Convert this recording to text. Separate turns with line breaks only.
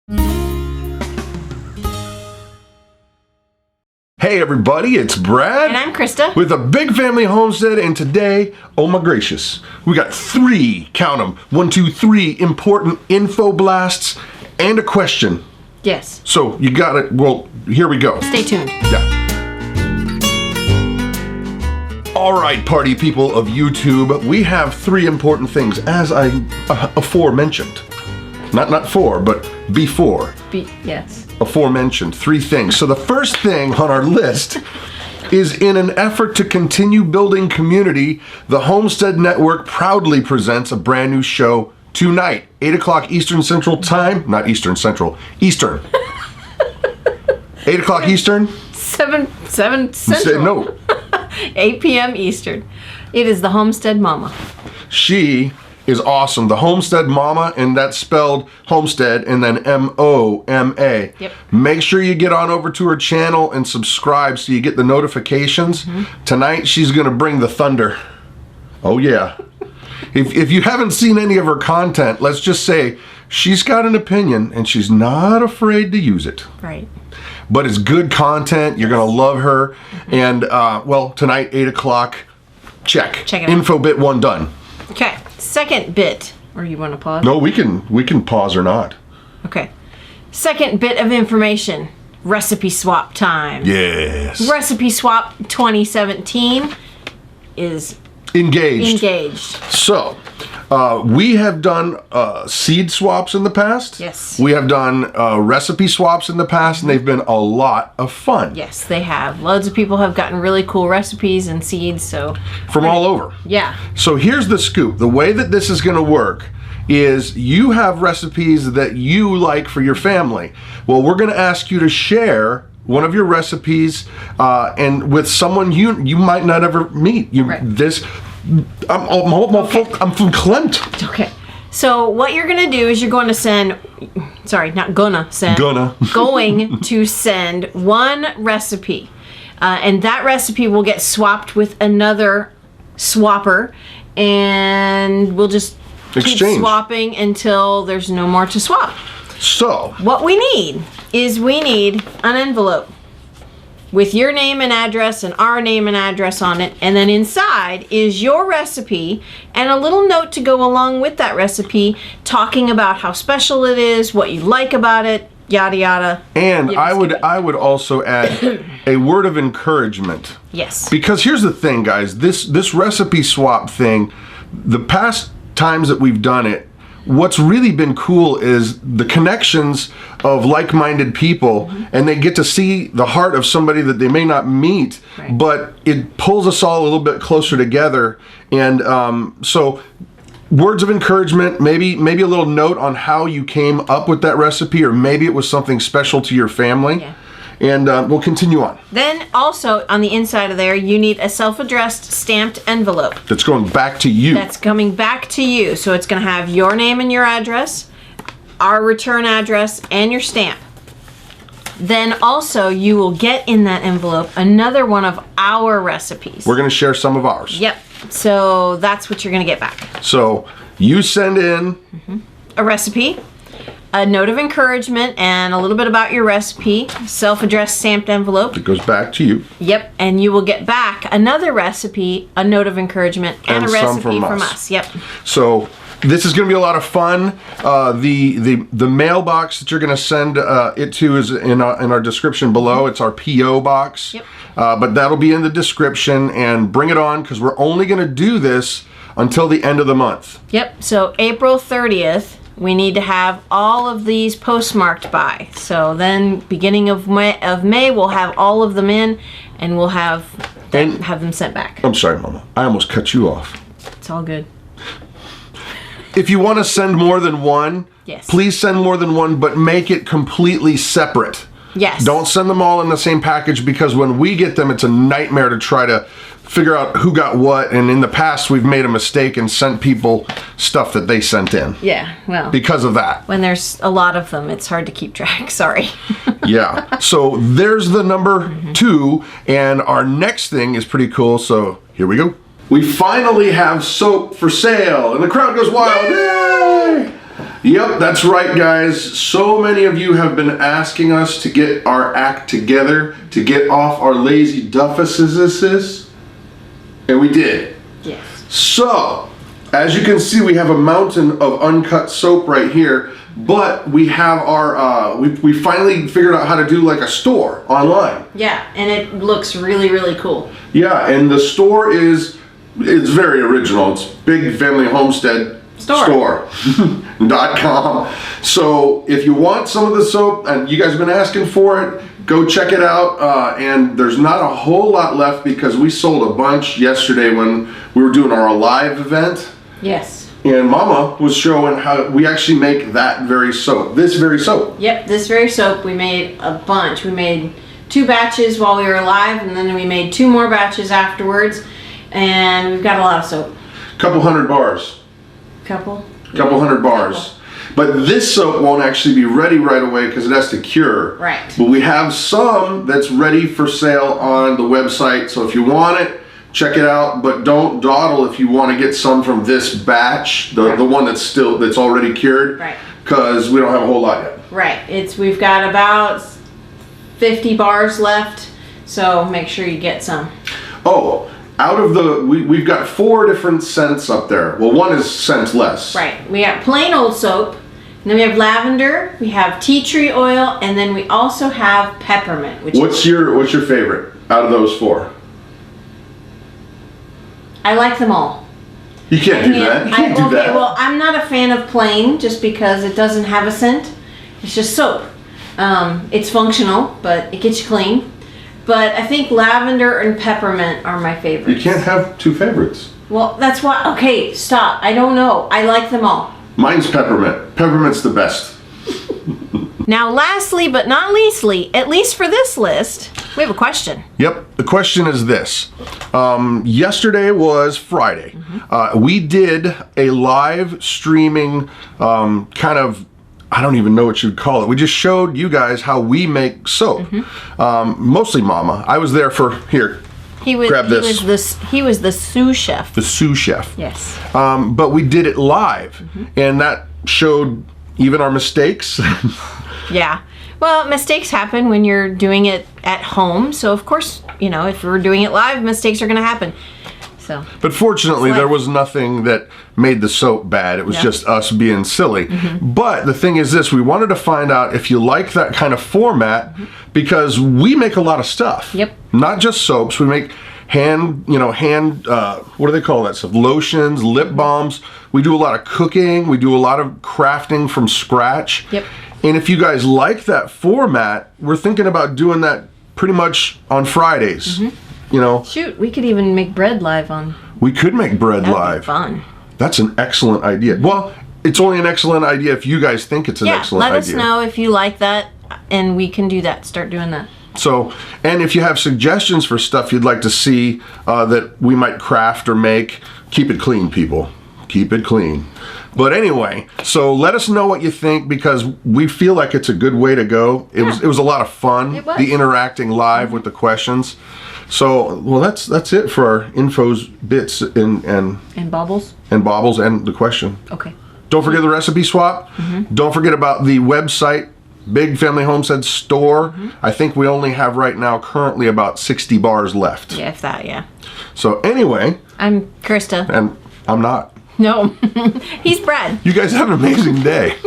Hey everybody, it's Brad.
And I'm Krista.
With a Big Family Homestead, and today, oh my gracious, we got three, count them, 1, 2, 3 important info blasts and a question.
Yes.
So you got it, well, here we go.
Stay tuned.
Yeah. All right, party people of YouTube, we have three important things, as I aforementioned. Not for, but before.
Yes.
Aforementioned, three things. So the first thing on our list is, in an effort to continue building community, the Homestead Network proudly presents a brand new show tonight, 8 o'clock Eastern Central Time. Not Eastern Central, Eastern. 8 o'clock Eastern?
7 Central.
No.
8 p.m. Eastern. It is the Homestead Mama.
She is awesome. The Homestead Mama, and that's spelled Homestead and then M-O-M-A.
Yep.
Make sure you get on over to her channel and subscribe so you get the notifications. Tonight she's gonna bring the thunder. Oh yeah. If you haven't seen any of her content, let's just say she's got an opinion and she's not afraid to use it.
Right.
But it's good content. You're gonna love her. And well, tonight 8 o'clock. Check.
Check it out.
Info bit 1 done.
Okay. Second bit. Or you want to pause?
No, we can pause or not.
Okay. Second bit of information. Recipe swap time.
Yes.
Recipe swap 2017 is
Engaged. So, we have done seed swaps in the past.
Yes.
We have done recipe swaps in the past, and they've been a lot of fun.
Yes, they have. Loads of people have gotten really cool recipes and seeds, so.
From all over.
Yeah.
So here's the scoop. The way that this is going to work is you have recipes that you like for your family. Well, we're going to ask you to share one of your recipes and with someone you might not ever meet.
Right.
I'm from Clint.
Okay. So what you're gonna do is you're going to send, sorry, not gonna send. Going to send one recipe, and that recipe will get swapped with another swapper, and we'll just keep swapping until there's no more to swap.
So
what we need is an envelope with your name and address and our name and address on it, and then inside is your recipe and a little note to go along with that recipe talking about how special it is, what you like about it, yada yada.
And I would also add a word of encouragement.
Yes.
Because here's the thing, guys, this recipe swap thing, the past times that we've done it, what's really been cool is the connections of like-minded people, and they get to see the heart of somebody that they may not meet, but it pulls us all a little bit closer together. And so words of encouragement, maybe a little note on how you came up with that recipe, or maybe it was something special to your family.
Yeah.
And we'll continue on.
Then also on the inside of there, you need a self-addressed stamped envelope.
That's going back to you.
That's coming back to you. So it's going to have your name and your address, our return address, and your stamp. Then also you will get in that envelope another one of our recipes.
We're going to share some of ours.
Yep. So that's what you're going to get back.
So you send in
a recipe, a note of encouragement, and a little bit about your recipe, self-addressed stamped envelope.
It goes back to you.
Yep, and you will get back another recipe, a note of encouragement, and a recipe from us. Yep.
So this is going to be a lot of fun. The mailbox that you're going to send it to is in our description below. It's our P.O. box.
Yep.
But that'll be in the description, and bring it on, because we're only going to do this until the end of the month.
Yep, so April 30th. We need to have all of these postmarked by. So then beginning of May we'll have all of them in, and we'll have them sent back.
I'm sorry, Mama. I almost cut you off.
It's all good.
If you want to send more than one,
yes,
please send more than one, but make it completely separate.
Yes.
Don't send them all in the same package, because when we get them, it's a nightmare to try to figure out who got what, and in the past we've made a mistake and sent people stuff that they sent in.
Yeah, well,
because of that.
When there's a lot of them, it's hard to keep track. Sorry.
Yeah. So there's the number 2, and our next thing is pretty cool. So here we go. We finally have soap for sale, and the crowd goes wild. Yay! Yep, that's right, guys. So many of you have been asking us to get our act together, to get off our lazy duffuses, and we did.
Yes.
So, as you can see, we have a mountain of uncut soap right here, but we have our, we finally figured out how to do like a store online.
Yeah, and it looks really, really cool.
Yeah, and the store it's very original. It's Big Family Homestead Store.com. So if you want some of the soap, and you guys have been asking for it, go check it out. And there's not a whole lot left because we sold a bunch yesterday when we were doing our live event.
Yes.
And Mama was showing how we actually make that very soap. This very soap.
Yep, this very soap. We made a bunch. We made 2 batches while we were live, and then we made 2 more batches afterwards. And we've got a lot of soap.
Couple hundred bars.
Couple
hundred bars. But this soap won't actually be ready right away because it has to cure.
Right.
But we have some that's ready for sale on the website. So if you want it, check it out. But don't dawdle if you want to get some from this batch, the one that's already cured.
Right. Because
we don't have a whole lot yet.
Right. We've got about 50 bars left. So make sure you get some.
Oh. Out of we've got 4 different scents up there. Well, one is scentless.
Right. We got plain old soap, and then we have lavender, we have tea tree oil, and then we also have peppermint.
What's your favorite out of those 4?
I like them all.
You can't do that. You can't do that.
Well, I'm not a fan of plain just because it doesn't have a scent. It's just soap. It's functional, but it gets you clean. But I think lavender and peppermint are my favorites.
You can't have 2 favorites.
Well, that's why. Okay, stop. I don't know. I like them all.
Mine's peppermint. Peppermint's the best.
Now, lastly but not leastly, at least for this list, we have a question.
Yep. The question is this. Yesterday was Friday. Mm-hmm. We did a live streaming kind of, I don't even know what you'd call it. We just showed you guys how we make soap. Mm-hmm. Mostly Mama. I was there for, grab this.
He was the sous chef.
The sous chef.
Yes.
But we did it live. Mm-hmm. And that showed even our mistakes.
Yeah. Well, mistakes happen when you're doing it at home. So, of course, if we're doing it live, mistakes are going to happen. So.
But fortunately, there was nothing that made the soap bad. It was just us being silly. Mm-hmm. But the thing is this, we wanted to find out if you like that kind of format, because we make a lot of stuff.
Yep.
Not just soaps. We make hand, what do they call that stuff? Lotions, lip balms. We do a lot of cooking. We do a lot of crafting from scratch.
Yep.
And if you guys like that format, we're thinking about doing that pretty much on Fridays. Mm-hmm.
Shoot, we could even make bread live on.
We could make bread live.
That'd be fun.
That's an excellent idea. Well, it's only an excellent idea if you guys think it's an excellent idea.
Let us know if you like that, and we can do that. Start doing that.
So, and if you have suggestions for stuff you'd like to see that we might craft or make, keep it clean, people. Keep it clean. But anyway, so let us know what you think, because we feel like it's a good way to go. It was a lot of fun.
It was.
The interacting live with the questions. So, well, that's it for our infos, bits, and
baubles.
And baubles and the question.
Okay.
Don't forget the recipe swap. Mm-hmm. Don't forget about the website, Big Family Homestead Store. Mm-hmm. I think we only have right now currently about 60 bars left.
Yeah, if that, yeah.
So anyway.
I'm Christa.
And I'm not.
No, he's Brad.
You guys have an amazing day.